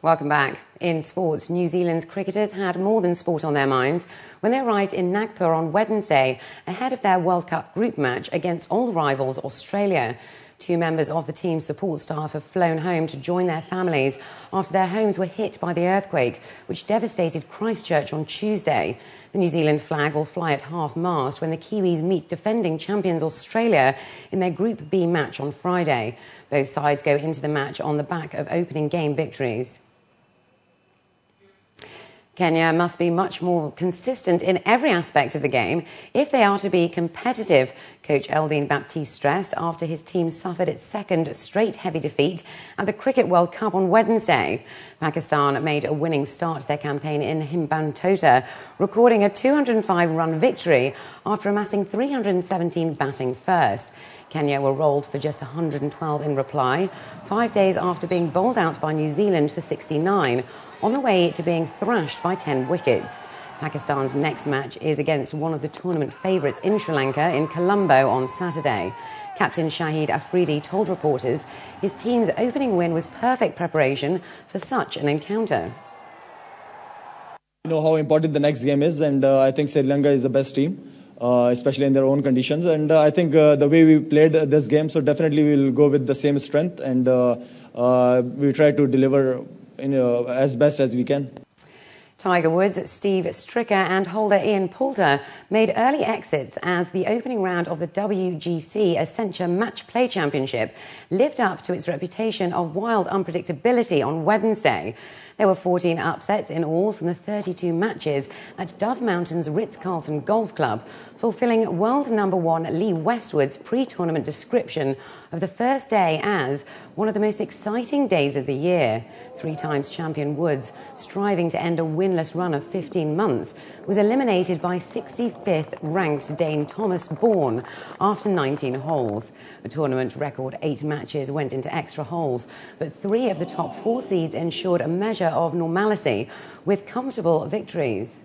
Welcome back. In sports, New Zealand's cricketers had more than sport on their minds when they arrived in Nagpur on Wednesday ahead of their World Cup group match against old rivals Australia. 2 members of the team's support staff have flown home to join their families after their homes were hit by the earthquake, which devastated Christchurch on Tuesday. The New Zealand flag will fly at half-mast when the Kiwis meet defending champions Australia in their Group B match on Friday. Both sides go into the match on the back of opening game victories. Kenya must be much more consistent in every aspect of the game if they are to be competitive, coach Eldine Baptiste stressed after his team suffered its second straight heavy defeat at the Cricket World Cup on Wednesday. Pakistan made a winning start to their campaign in Hambantota, recording a 205-run victory after amassing 317 batting first. Kenya were rolled for just 112 in reply, 5 days after being bowled out by New Zealand for 69, on the way to being thrashed by 10 wickets. Pakistan's next match is against one of the tournament favourites in Sri Lanka in Colombo on Saturday. Captain Shahid Afridi told reporters his team's opening win was perfect preparation for such an encounter. You know how important the next game is, and I think Sri Lanka is the best team. Especially in their own conditions. And I think the way we played this game, so definitely we'll go with the same strength and we try to deliver as best as we can. Tiger Woods, Steve Stricker and holder Ian Poulter made early exits as the opening round of the WGC Accenture Match Play Championship lived up to its reputation of wild unpredictability on Wednesday. There were 14 upsets in all from the 32 matches at Dove Mountain's Ritz-Carlton Golf Club, fulfilling world #1 Lee Westwood's pre-tournament description of the first day as one of the most exciting days of the year. 3 times champion Woods, striving to end a winless run of 15 months, was eliminated by 65th ranked Dane Thomas Bourne after 19 holes. The tournament record 8 matches went into extra holes, but 3 of the top 4 seeds ensured a measure of normalcy with comfortable victories.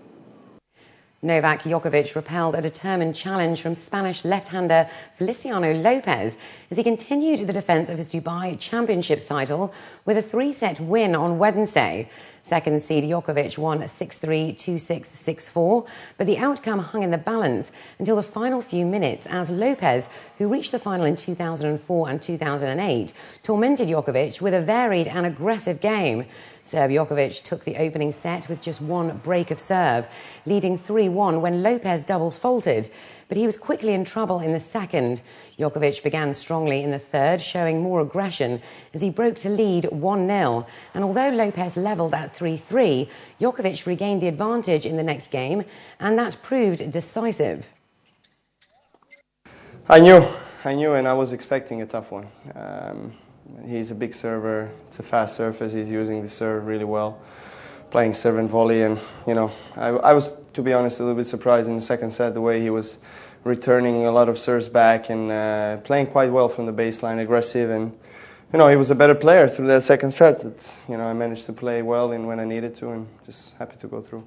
Novak Djokovic repelled a determined challenge from Spanish left-hander Feliciano Lopez as he continued the defence of his Dubai Championships title with a 3-set win on Wednesday. Second seed Djokovic won 6-3, 2-6, 6-4, but the outcome hung in the balance until the final few minutes as Lopez, who reached the final in 2004 and 2008, tormented Djokovic with a varied and aggressive game. Serb Djokovic took the opening set with just 1 break of serve, leading 3-1 when Lopez double faulted, but he was quickly in trouble in the second. Djokovic began strongly in the third, showing more aggression as he broke to lead 1-0. And although Lopez levelled at 3-3, Djokovic regained the advantage in the next game, and that proved decisive. I knew, and I was expecting a tough one. He's a big server. It's a fast surface. He's using the serve really well, playing serve and volley. And, you know, I was, to be honest, a little bit surprised in the second set the way he was returning a lot of serves back and playing quite well from the baseline, aggressive. And, you know, he was a better player through that second set. You know, I managed to play well in when I needed to, and just happy to go through.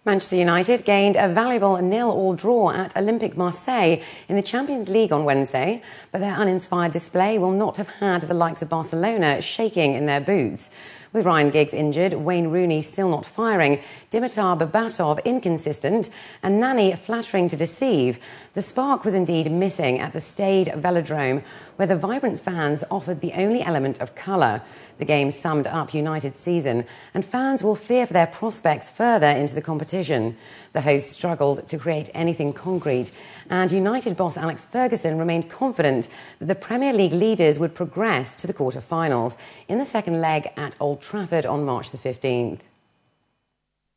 Manchester United gained a valuable 0-0 draw at Olympique Marseille in the Champions League on Wednesday, but their uninspired display will not have had the likes of Barcelona shaking in their boots. With Ryan Giggs injured, Wayne Rooney still not firing, Dimitar Berbatov inconsistent, and Nani flattering to deceive, the spark was indeed missing at the Stade Velodrome, where the vibrant fans offered the only element of colour. The game summed up United's season, and fans will fear for their prospects further into the competition. The hosts struggled to create anything concrete, and United boss Alex Ferguson remained confident that the Premier League leaders would progress to the quarter-finals in the second leg at Old Trafford on March the 15th.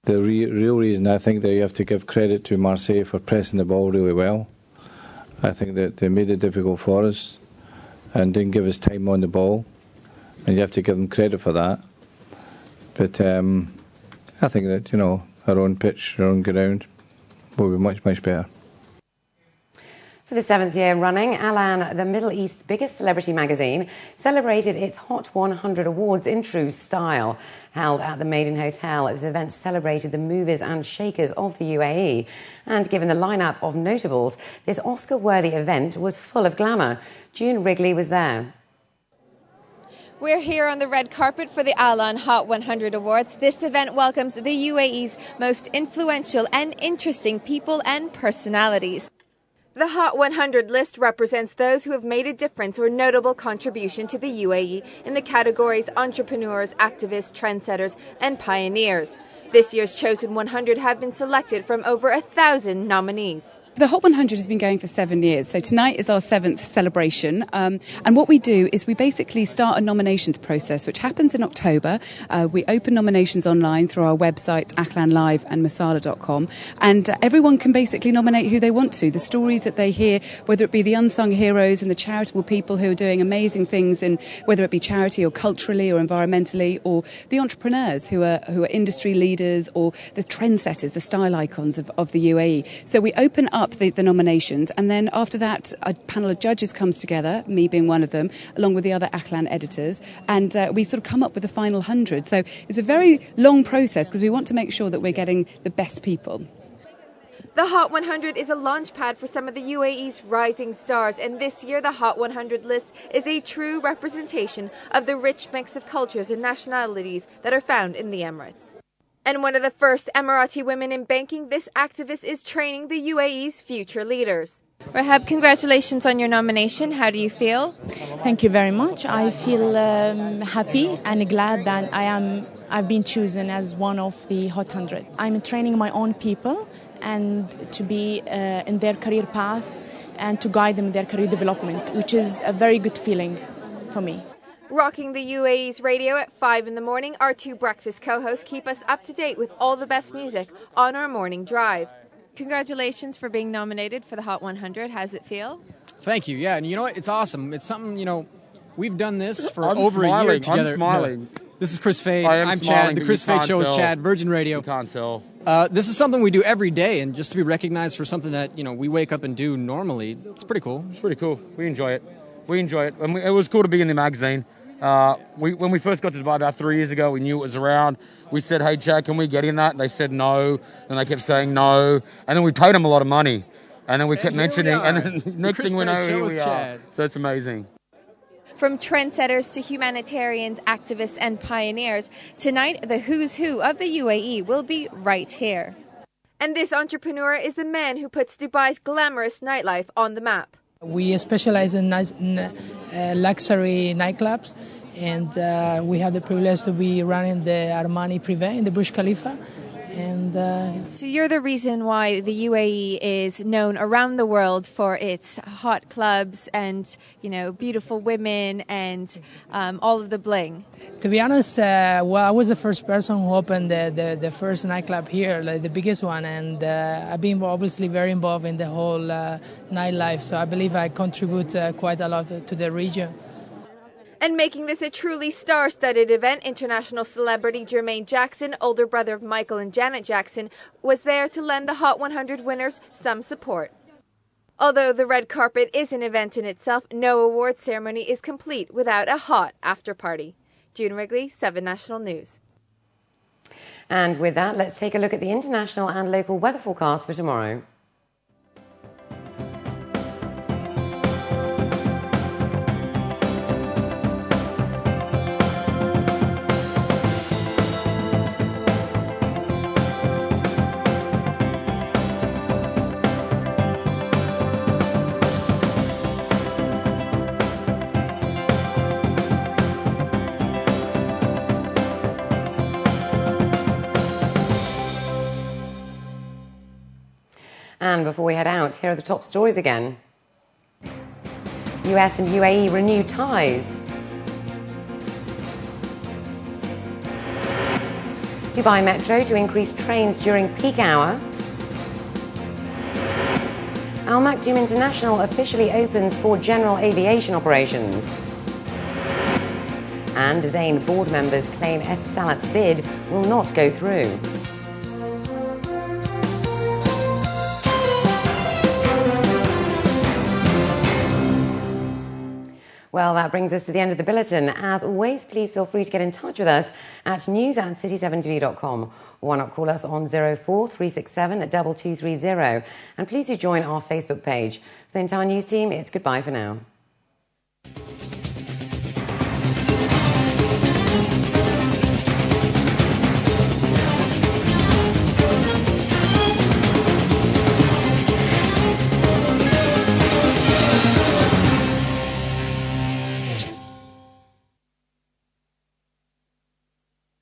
The real reason I think that you have to give credit to Marseille for pressing the ball really well. I think that they made it difficult for us and didn't give us time on the ball, and you have to give them credit for that. But I think that, you know, our own pitch, our own ground will be much, much better. For the 7th year running, Alan, the Middle East's biggest celebrity magazine, celebrated its Hot 100 awards in true style. Held at the Maiden Hotel, this event celebrated the movers and shakers of the UAE. And given the lineup of notables, this Oscar-worthy event was full of glamour. June Wrigley was there. We're here on the red carpet for the Alan Hot 100 Awards. This event welcomes the UAE's most influential and interesting people and personalities. The Hot 100 list represents those who have made a difference or notable contribution to the UAE in the categories entrepreneurs, activists, trendsetters, and pioneers. This year's chosen 100 have been selected from over 1,000 nominees. The Hot 100 has been going for 7 years, so tonight is our 7th celebration. And what we do is we basically start a nominations process, which happens in October. We open nominations online through our websites, Aklan Live and Masala.com. And everyone can basically nominate who they want to. The stories that they hear, whether it be the unsung heroes and the charitable people who are doing amazing things, in whether it be charity or culturally or environmentally, or the entrepreneurs who are industry leaders, or the trendsetters, the style icons of the UAE. So we open up the nominations, and then after that a panel of judges comes together, me being one of them, along with the other Aklan editors, and we sort of come up with the final 100. So it's a very long process because we want to make sure that we're getting the best people. The Hot 100 is a launchpad for some of the UAE's rising stars, and this year the Hot 100 list is a true representation of the rich mix of cultures and nationalities that are found in the Emirates. And one of the first Emirati women in banking, this activist is training the UAE's future leaders. Rahab, congratulations on your nomination. How do you feel? Thank you very much. I feel happy and glad that I've been chosen as one of the Hot 100. I'm training my own people and to be in their career path and to guide them in their career development, which is a very good feeling for me. Rocking the UAE's radio at 5 in the morning, our two breakfast co-hosts keep us up to date with all the best music on our morning drive. Congratulations for being nominated for the Hot 100. How does it feel? Thank you. Yeah, and you know what? It's awesome. It's something, we've done this for over a year together. I'm smiling. No. This is Chris Fade. I'm Chad. The Chris Fade Show with Chad, Virgin Radio. You can't tell. This is something we do every day, and just to be recognized for something that, we wake up and do normally, it's pretty cool. It's pretty cool. We enjoy it. And it was cool to be in the magazine. When we first got to Dubai about 3 years ago, we knew it was around. We said, hey, Chad, can we get in that? And they said no. And they kept saying no. And then we paid them a lot of money. And then we kept mentioning. And then next thing we know, here we are. So it's amazing. From trendsetters to humanitarians, activists, and pioneers, tonight the who's who of the UAE will be right here. And this entrepreneur is the man who puts Dubai's glamorous nightlife on the map. We specialize in luxury nightclubs, and we have the privilege to be running the Armani Privé in the Burj Khalifa. And so you're the reason why the UAE is known around the world for its hot clubs and, beautiful women and all of the bling. To be honest, I was the first person who opened the first nightclub here, like the biggest one, and I've been obviously very involved in the whole nightlife, so I believe I contribute quite a lot to the region. And making this a truly star-studded event, international celebrity Jermaine Jackson, older brother of Michael and Janet Jackson, was there to lend the Hot 100 winners some support. Although the red carpet is an event in itself, no award ceremony is complete without a hot after-party. June Wrigley, 7 National News. And with that, let's take a look at the international and local weather forecast for tomorrow. And before we head out, here are the top stories again. US and UAE renew ties. Dubai Metro to increase trains during peak hour. Al Maktoum International officially opens for general aviation operations. And Zain board members claim Etisalat's bid will not go through. Well, that brings us to the end of the bulletin. As always, please feel free to get in touch with us at news@city7tv.com. Or why not call us on 04367 2230. And please do join our Facebook page. For the entire news team, it's goodbye for now.